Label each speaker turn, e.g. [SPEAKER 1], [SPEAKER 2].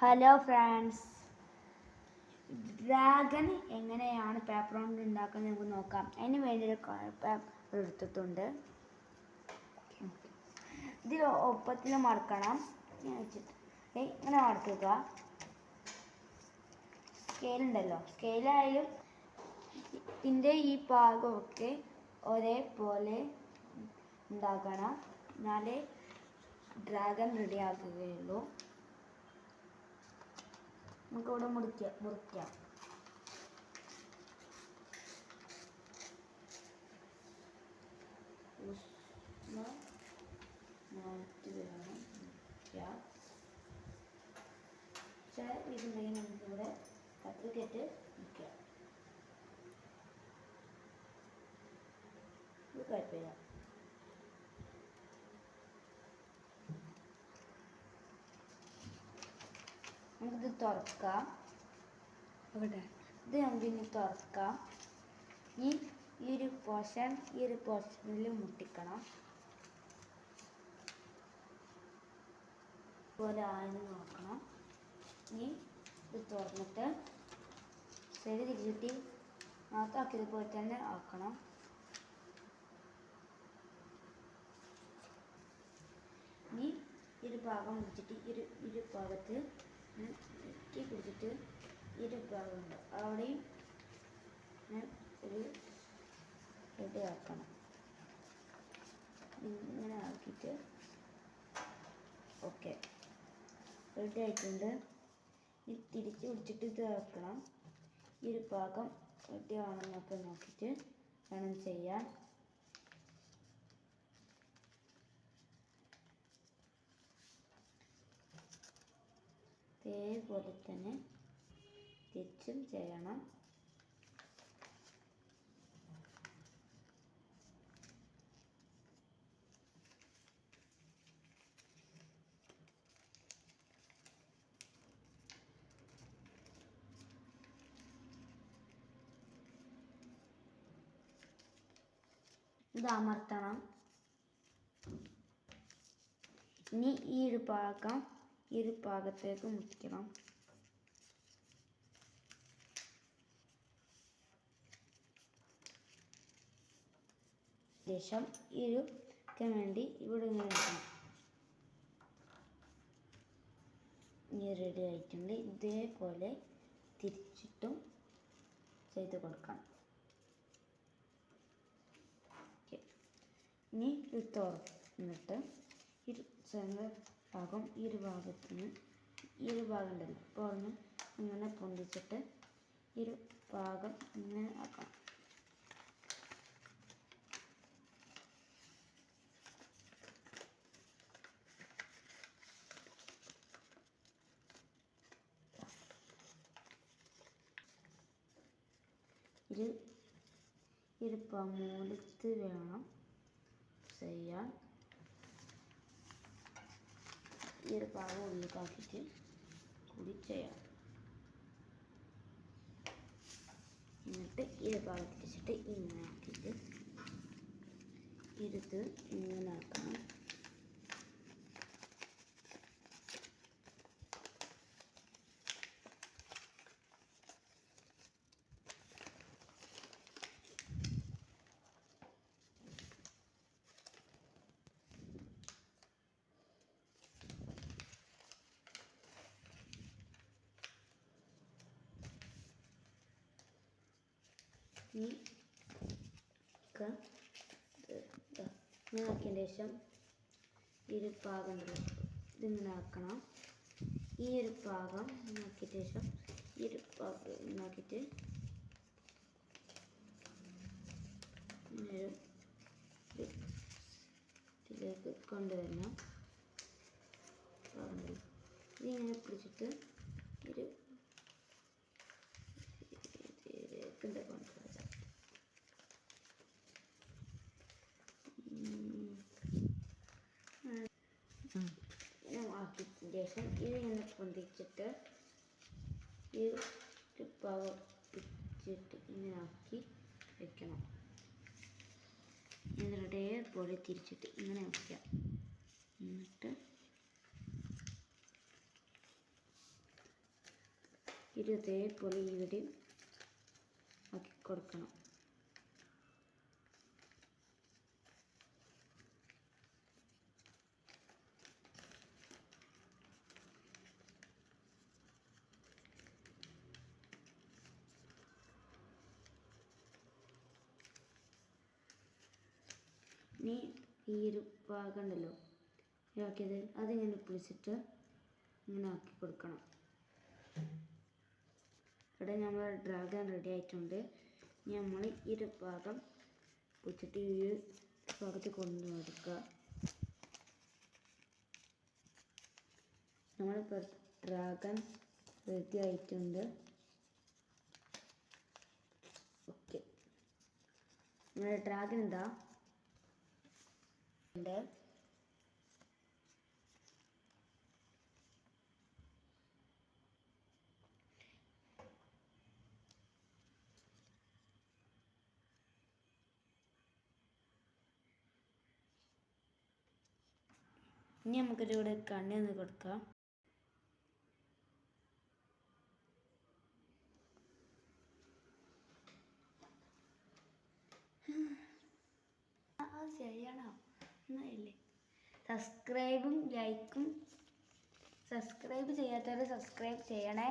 [SPEAKER 1] Hello friends, dragon എങ്ങനെയാണ് paper കൊണ്ട് ഉണ്ടാക്കുന്നത് നമുക്ക് നോക്കാം. അതിന് വേണ്ടി ഒരു പേപ്പർ എടുത്തിട്ടുണ്ട്. ഇതിൽ ഒപ്പത്തിൽ മടക്കണം. വെച്ചിട്ട് ഇങ്ങനെ മടക്കുക. സ്കെയിലുണ്ടല്ലോ, സ്കെയിലായാലും ഇതിൻ്റെ ഈ ഭാഗമൊക്കെ ഒരേപോലെ ഉണ്ടാക്കണം. എന്നാലേ ഡ്രാഗൺ റെഡി ആക്കുകയുള്ളൂ. നമുക്കിവിടെ മുറിക്കാം. ഇതുണ്ടെങ്കിൽ നമുക്കിവിടെ കത്രികയിട്ട് മുറിക്കാം. ഇത് കുഴപ്പമില്ല. നമുക്കിത് തുറക്കാം. ഇത് നമുക്കിനി തുറക്കാം. ഈ ഒരു പോർഷനിൽ മുട്ടിക്കണം. പോലെ ആയെന്ന് നോക്കണം. ഇനി ഇത് തുറന്നിട്ട് ശരി തിരിച്ചിട്ട് മാത്രമാക്കിയതുപോലെ തന്നെ ആക്കണം. ഇനി ഒരു ഭാഗം പിടിച്ചിട്ട് ഇരു ഭാഗത്ത് ഇറ്റി പിടിച്ചിട്ട് ഇരു ഭാഗമുണ്ട് അവിടെയും ഒരു റെഡി ആക്കണം. ഇങ്ങനെ ആക്കിയിട്ട് ഓക്കെ റെഡി ആയിട്ടുണ്ട്. ഇത് തിരിച്ച് പിടിച്ചിട്ട് ഇത് ആക്കണം. ഈ ഒരു ഭാഗം റെഡി ആണെന്നൊക്കെ നോക്കിയിട്ട് വേണം ചെയ്യാൻ. ഇതേപോലെ തന്നെ തിരിച്ചും ചെയ്യണം. ഇത് അമർത്തണം. ഇനി ഈ ഒരു ഭാഗത്തേക്ക് മുറിക്കണം. ശേഷം ഇരുക്കാൻ വേണ്ടി ഇവിടെ ഇങ്ങനെ വെക്കണം. ഇനി റെഡി ആയിട്ടുണ്ട്. ഇതേപോലെ തിരിച്ചിട്ടും ചെയ്ത് കൊടുക്കാം. ഇനി ഇത് തുറന്നിട്ട് ഭാഗം ഈ ഒരു ഭാഗത്തിന് ഈ ഒരു ഭാഗം ഉണ്ടല്ലോ ഇപ്പോൾ ഒന്ന് ഇങ്ങനെ പൊന്തിച്ചിട്ട് ഈ ഒരു ഭാഗം ഇങ്ങനെ ആക്കാം. ഇത് മൂലത്ത് വേണം ചെയ്യാൻ. ഈ ഒരു ഭാഗം ഉള്ളിലാക്കിയിട്ട് കൂടി ചെയ്യാം. എന്നിട്ട് ഈ ഒരു ഭാഗത്ത് വെച്ചിട്ട് ഇങ്ങനെ ആക്കിയിട്ട് ഇരുത്ത് ഇങ്ങനെ ആക്കണം. ഇങ്ങനെ ആക്കിയതിന് ശേഷം ഈ ഒരു ഭാഗം ഇതിങ്ങനെ ആക്കണം. ഈ ഒരു ഭാഗം ആക്കിയതിന് ശേഷം ഈ ഒരു ഭാഗം ഇങ്ങനാക്കിയിട്ട് ഇതിലേക്ക് കൊണ്ടുവരണം. ഇതിങ്ങനെ പിടിച്ചിട്ട് ഒരു ഇതിലേക്ക് കൊണ്ടുവരാം. ആക്കിയതിന് ശേഷം ഇതിങ്ങനെ പൊന്തിച്ചിട്ട് ഈ ഭാഗം പിടിച്ചിട്ട് ഇങ്ങനെ ആക്കി വെക്കണം. ഇതേപോലെ തിരിച്ചിട്ട് ഇങ്ങനെ വയ്ക്കാം. എന്നിട്ട് ഇതേപോലെ ഇവിടെ ആക്കി കൊടുക്കണം. ഇനി ഈ ഒരു ഭാഗം ഉണ്ടല്ലോ ആക്കിയത് അതിങ്ങനെ പിടിച്ചിട്ട് ഇങ്ങനെ ആക്കി കൊടുക്കണം. ഇവിടെ നമ്മൾ ഡ്രാഗൺ റെഡി ആയിട്ടുണ്ട്. ഇനി നമ്മൾ ഈ ഒരു ഭാഗം പിടിച്ചിട്ട് ഈ ഒരു ഭാഗത്ത് കൊണ്ടു കൊടുക്കുക. നമ്മളിപ്പോൾ ഡ്രാഗൺ റെഡി ആയിട്ടുണ്ട്. ഓക്കെ, നമ്മുടെ ഡ്രാഗൺ എന്താ ഉണ്ട്. ഇനി നമുക്കൊരു ഇവിടെ കണ്ണിന്ന് കൊടുക്കാം. ശരിയാണോ എന്നല്ലേ. സബ്സ്ക്രൈബും ലൈക്കും, സബ്സ്ക്രൈബ് ചെയ്യാത്തവർ സബ്സ്ക്രൈബ് ചെയ്യണേ.